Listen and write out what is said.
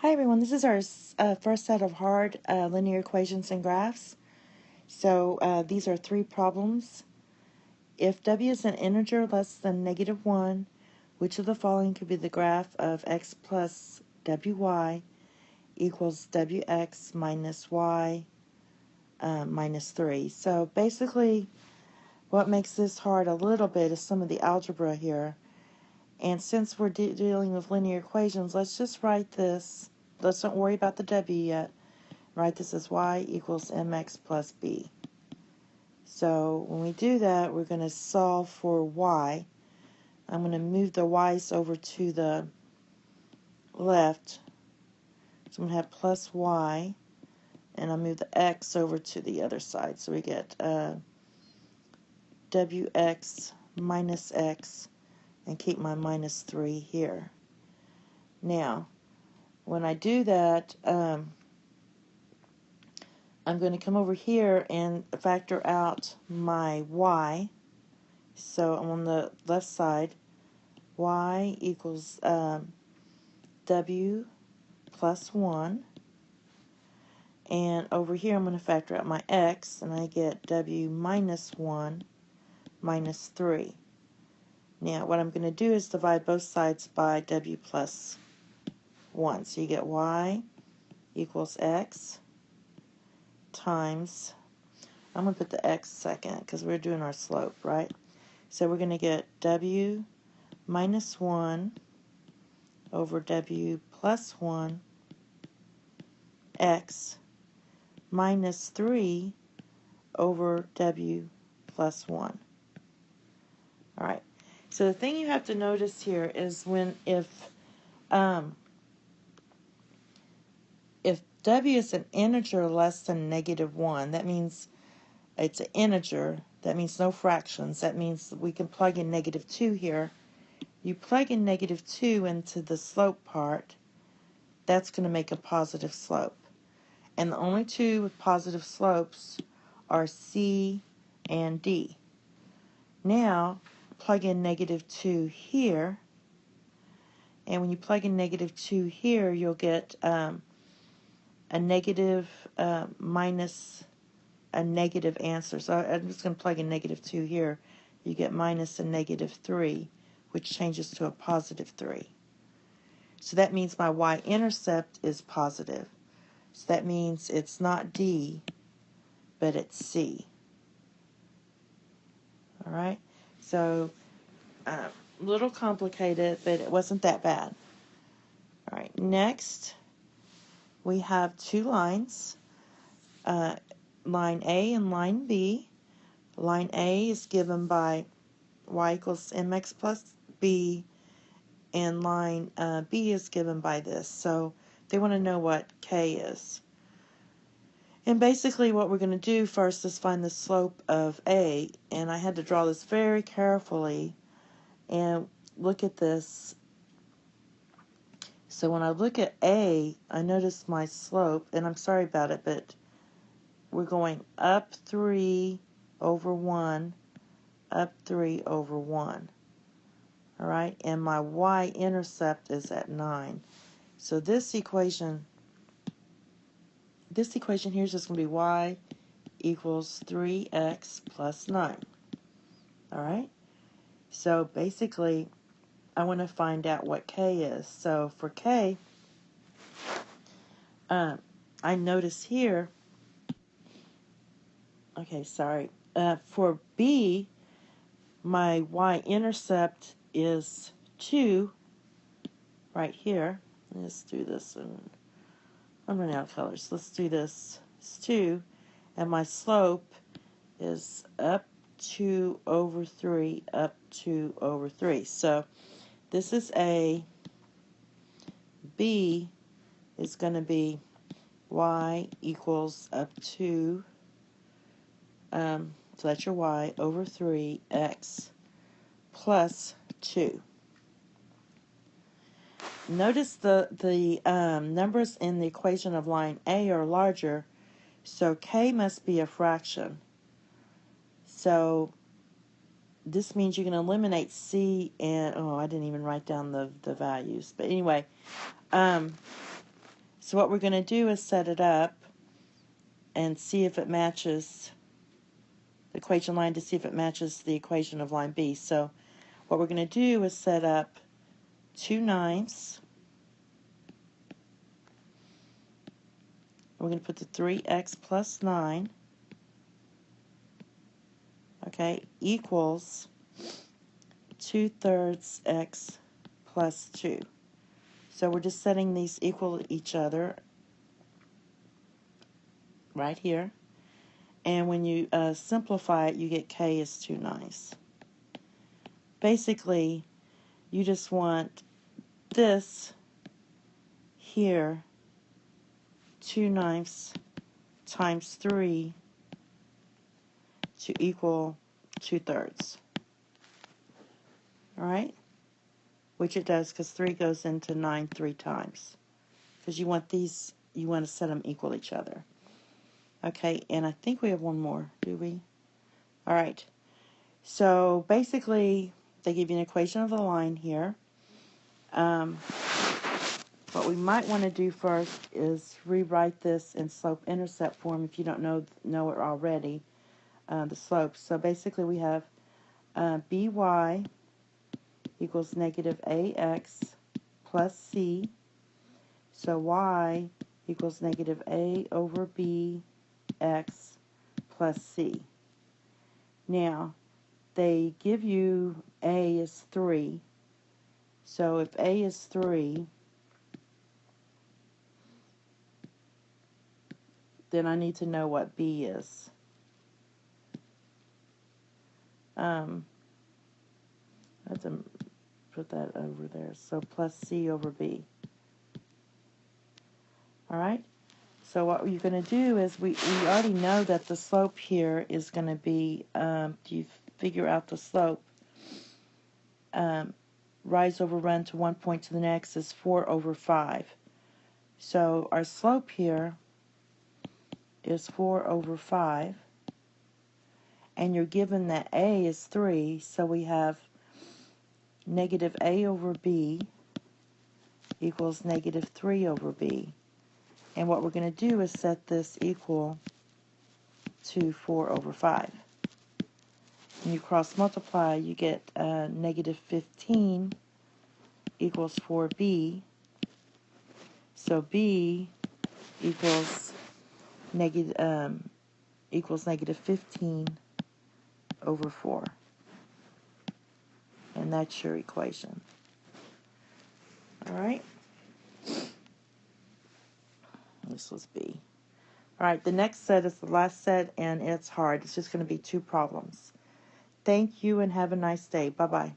Hi everyone, this is our first set of hard linear equations and graphs. So these are three problems. If w is an integer less than -1, which of the following could be the graph of x plus wy equals wx minus y minus 3. So basically what makes this hard a little bit is some of the algebra here. And since we're dealing with linear equations, let's just write this. Let's not worry about the w yet. Write this as y equals mx plus b. So when we do that, we're going to solve for y. I'm going to move the y's over to the left. So I'm going to have plus y, and I'll move the x over to the other side. So we get wx minus x, and keep my minus 3 here. Now, when I do that, I'm going to come over here and factor out my y. So I'm on the left side. Y equals w plus 1. And over here I'm going to factor out my x, and I get w minus 1 minus 3. Now what I'm going to do is divide both sides by w plus 1. So you get y equals x times, I'm going to put the x second because we're doing our slope, right? So we're going to get w minus 1 over w plus 1 x minus 3 over w plus 1. Alright, so the thing you have to notice here is if w is an integer less than -1, that means it's an integer. That means no fractions. That means we can plug in -2 here. You plug in -2 into the slope part, that's going to make a positive slope. And the only two with positive slopes are C and D. Now, plug in -2 here. And when you plug in -2 here, you'll get a negative minus a negative answer. So I'm just going to plug in -2 here. You get minus a -3, which changes to a positive 3. So that means my y-intercept is positive. So that means it's not D, but it's C. Alright? So, a little complicated, but it wasn't that bad. Alright, next we have two lines, line A and line B. Line A is given by y equals mx plus b, and line B is given by this. So they want to know what k is. And basically what we're going to do first is find the slope of A, and I had to draw this very carefully and look at this. So when I look at A, I notice my slope, and I'm sorry about it, but we're going up 3 over 1, up 3 over 1. Alright, and my y-intercept is at 9. So this equation here is just going to be y equals 3x plus 9. Alright, so basically I want to find out what k is. So for k, I notice here, for b, my y-intercept is 2 right here. Let's do this. I'm running out of colors. Let's do this. It's 2. And my slope is up 2 over 3, up 2 over 3. So this is A. B is going to be y equals up 2, so that's your y, over 3x plus 2. Notice the numbers in the equation of line A are larger, so k must be a fraction. So this means you can eliminate C and, I didn't even write down the values. But anyway, So what we're going to do is set it up and see if it matches the equation line to see if it matches the equation of line B. So what we're going to do is set up 2/9. We're going to put the 3x plus 9, okay, equals 2/3 x plus 2. So we're just setting these equal to each other right here. And when you simplify it, you get k is 2/9. Basically, you just want this here, 2/9 times 3 to equal 2/3. All right? Which it does because 3 goes into 9 3 times. Because you want these, you want to set them equal to each other. Okay, and I think we have one more, do we? All right. So basically, they give you an equation of the line here. What we might want to do first is rewrite this in slope-intercept form if you don't know it already, the slopes. So basically we have by equals negative ax plus c. So y equals negative a over bx plus c. Now, they give you a is 3. So if a is 3, then I need to know what b is. I have to put that over there. So plus c over b. All right? So what you're going to do is we already know that the slope here is going to be, you figure out the slope, rise over run to one point to the next is 4 over 5. So our slope here is 4 over 5. And you're given that a is 3, so we have negative a over b equals negative 3 over b. And what we're going to do is set this equal to 4 over 5. When you cross multiply, you get negative 15 equals 4b. So b equals negative 15 over 4. And that's your equation. All right? This was b. All right, the next set is the last set, and it's hard. It's just going to be 2 problems. Thank you, and have a nice day. Bye-bye.